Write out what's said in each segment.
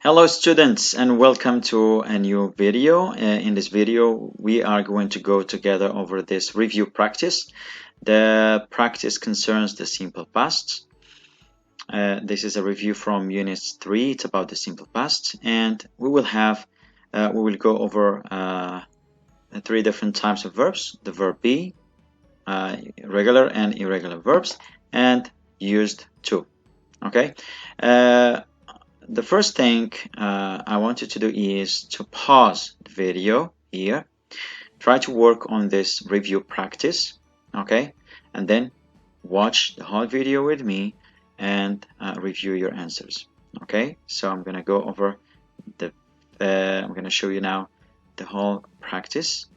Hello students and welcome to a new video. In this video we are going to go together over this review practice. The practice concerns the simple past. This is a review from unit 3. It's about the simple past, and we will go over 3 different types of verbs: the verb be, regular and irregular verbs, and used to. Okay. The first thing I want you to do is to pause the video here, try to work on this review practice, okay, and then watch the whole video with me and review your answers. Okay, so I'm gonna go over I'm gonna show you now the whole practice,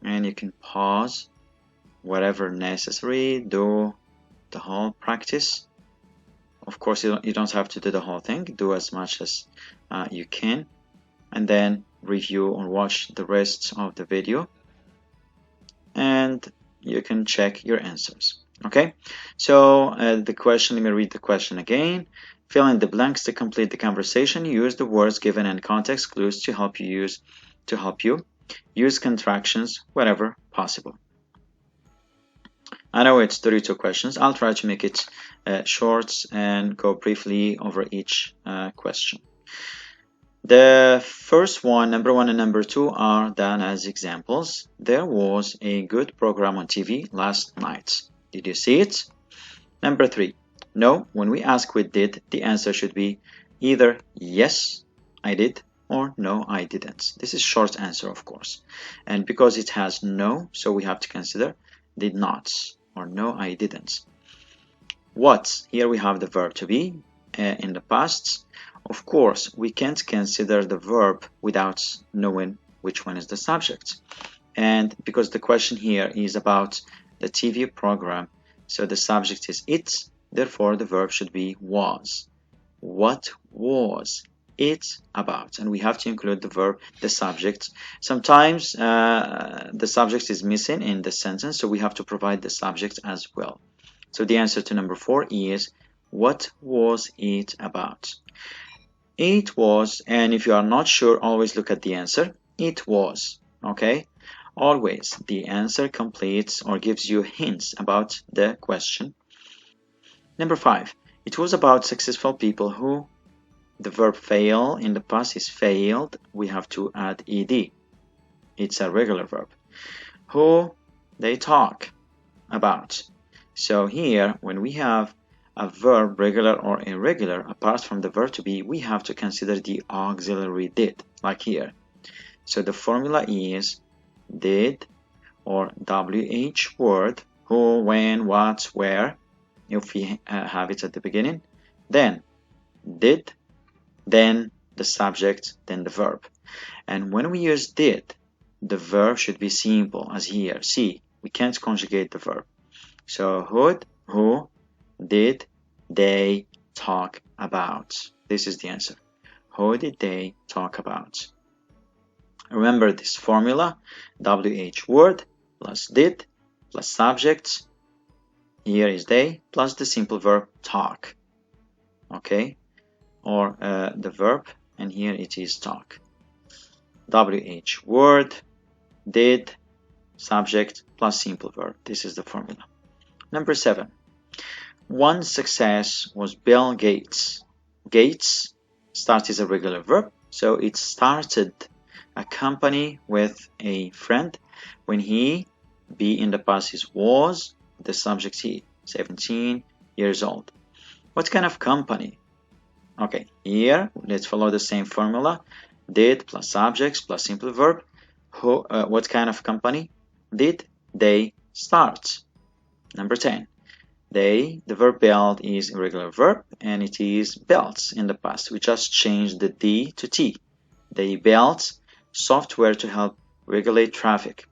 and you can pause whatever necessary, do the whole practice. Of course, you don't have to do the whole thing. Do as much as you can, and then review or watch the rest of the video, and you can check your answers. Okay, so the question, let me read the question again. Fill in the blanks to complete the conversation. Use the words given and context clues to help you use contractions wherever possible. I know it's 32 questions. I'll try to make it short and go briefly over each question. The first one, number 1 and number 2, are done as examples. There was a good program on TV last night. Did you see it? Number 3, no. When we ask with did, the answer should be either yes, I did, or no, I didn't. This is short answer, of course. And because it has no, so we have to consider did not, or no, I didn't. What? Here we have the verb to be in the past. Of course, we can't consider the verb without knowing which one is the subject. And because the question here is about the TV program, so the subject is it, therefore the verb should be was. What was it about? And we have to include the verb, the subject. Sometimes the subject is missing in the sentence, so we have to provide the subject as well. So the answer to number 4 is what was it about? It was, and if you are not sure, always look at the answer. It was, okay? Always the answer completes or gives you hints about the question. Number 5, it was about successful people who. The verb fail in the past is failed. We have to add ed. It's a regular verb. Who they talk about. So here, when we have a verb, regular or irregular, apart from the verb to be, we have to consider the auxiliary did, like here. So the formula is did or WH word, who, when, what, where, if we have it at the beginning, then did, then the subject, then the verb. And when we use did, the verb should be simple, as here. See, we can't conjugate the verb. So who did they talk about? This is the answer. Who did they talk about? Remember this formula: WH word plus did plus subject. Here is they plus the simple verb talk. Okay? Or the verb, and here it is talk. WH word, did, subject plus simple verb. This is the formula. Number 7, one success was Bill Gates. Gates start is a regular verb, so it started a company with a friend. When he, be in the past is was, the subject he, 17 years old. What kind of company? Okay, here let's follow the same formula: did plus subjects plus simple verb. What kind of company did they start? Number 10, the verb build is irregular verb, and it is built in the past. We just changed the D to T. They built software to help regulate traffic.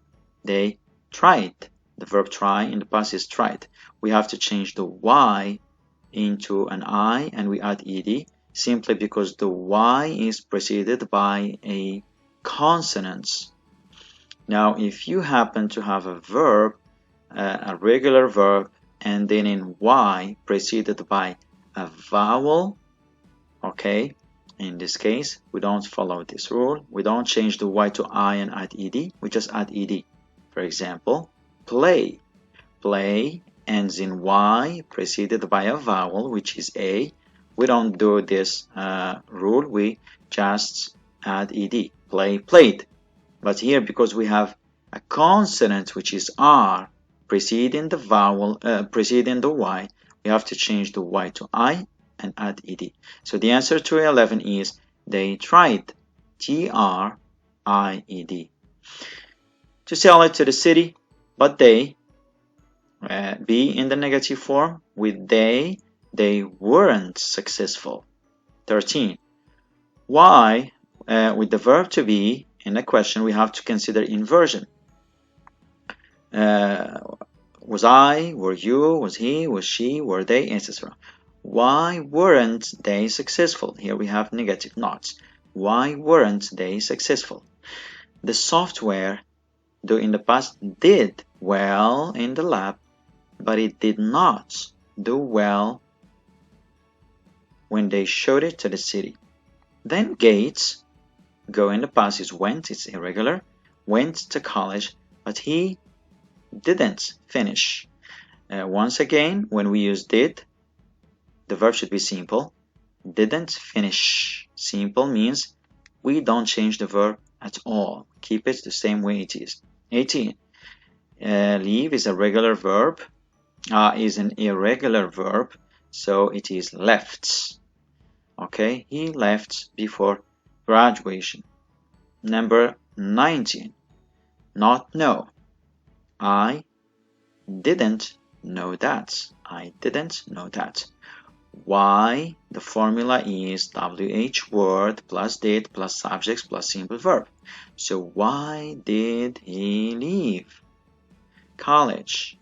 They tried. The verb try in the past is tried. We have to change the Y into an I, and we add ed, simply because the Y is preceded by a consonant. Now, if you happen to have a verb, a regular verb, and then in Y preceded by a vowel, okay, In this case, we don't follow this rule. We don't change the Y to I and add ed. We just add ed. For example, play. Play ends in Y preceded by a vowel, which is A. We don't do this rule. We just add ed. Play, played. But here, because we have a consonant, which is R, preceding the vowel, preceding the Y, we have to change the Y to I and add ed. So the answer to 11 is they tried. Tried. To sell it to the city, but they, be in the negative form. With they weren't successful. 13. Why, with the verb to be in a question, we have to consider inversion. Was I, were you, was he, was she, were they, etc. Why weren't they successful? Here we have negative knots. Why weren't they successful? The software, though in the past, did well in the lab, but it did not do well when they showed it to the city. Then Gates, go in the past is went, it's irregular, went to college, but he didn't finish. Once again, when we use did, the verb should be simple. Didn't finish. Simple means we don't change the verb at all. Keep it the same way it is. 18. Leave is a regular verb. Is an irregular verb, so it is left. Okay, he left before graduation. Number 19. Not know. I didn't know that. I didn't know that. Why? The formula is WH word plus did plus subjects plus simple verb. So why did he leave college?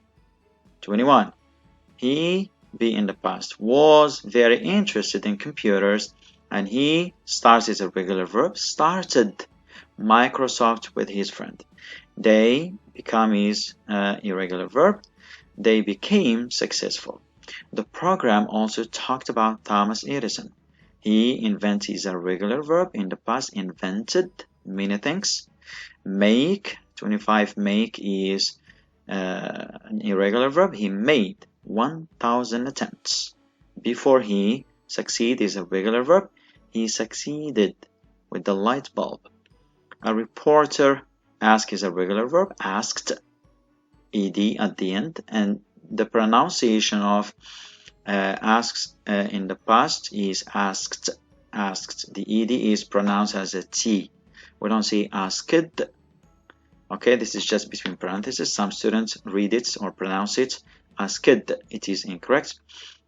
21. He, be in the past, was very interested in computers, and he starts is a regular verb, started Microsoft with his friend. They become is irregular verb. They became successful. The program also talked about Thomas Edison. He invented is a regular verb, in the past invented many things. Make, 25, make is an irregular verb. He made 1,000 attempts. Before he, succeed is a regular verb. He succeeded with the light bulb. A reporter, ask is a regular verb, asked, ed at the end, and the pronunciation of asks in the past is asked. Asked. The ed is pronounced as a t. We don't say asked. Okay, this is just between parentheses. Some students read it or pronounce it asked. It is incorrect.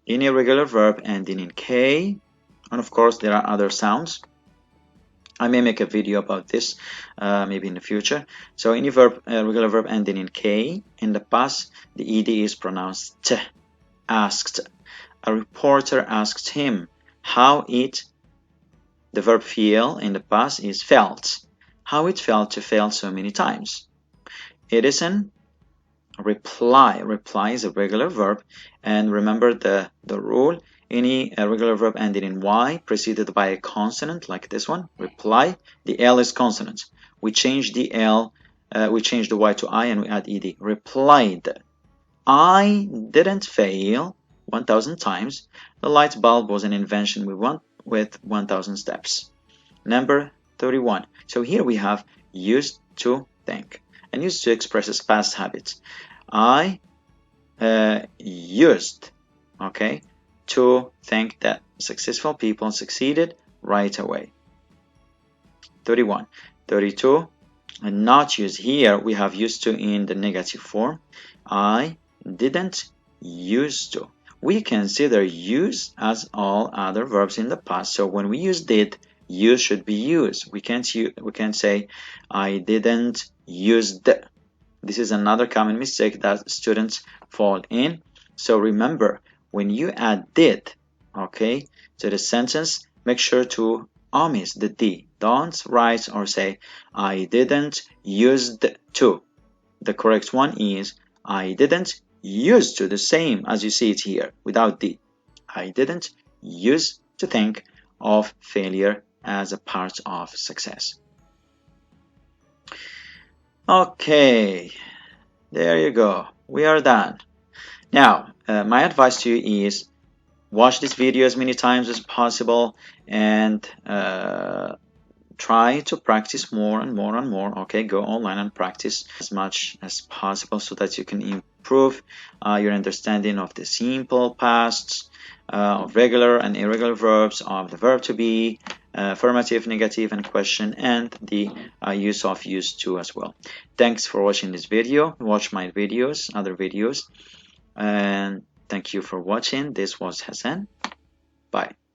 In irregular verb ending in k, and of course there are other sounds. I may make a video about this maybe in the future. So any verb, regular verb ending in k, in the past the ed is pronounced t. Asked. A reporter asked him how it, the verb feel in the past is felt. How it felt to fail so many times. Edison, reply. Reply is a regular verb, and remember the rule. Any regular verb ending in y preceded by a consonant like this one, reply, the l is consonant. We change the l, we change the y to I and we add ed. Replied. I didn't fail 1,000 times. The light bulb was an invention with 1,000 steps. Number 31. So here we have used to think and used to expresses past habits. I used, okay, to think that successful people succeeded right away. 31. 32. And not use. Here we have used to in the negative form. I didn't used to. We consider use as all other verbs in the past. So when we use did, use should be used. We can't say I didn't use the. This is another common mistake that students fall in. So remember, when you add did, okay, to the sentence, make sure to omit the d. Don't write or say I didn't used to. The correct one is I didn't used to, the same as you see it here without d. I didn't use to think. of failure as a part of success. Okay, there you go. We are done. Now, my advice to you is watch this video as many times as possible and try to practice more and more and more. Okay, go online and practice as much as possible so that you can improve your understanding of the simple pasts, of regular and irregular verbs, of the verb to be, affirmative, negative, and question, and the use of used to as well. Thanks for watching this video. Watch my videos, other videos, and thank you for watching. This was Hassan. Bye.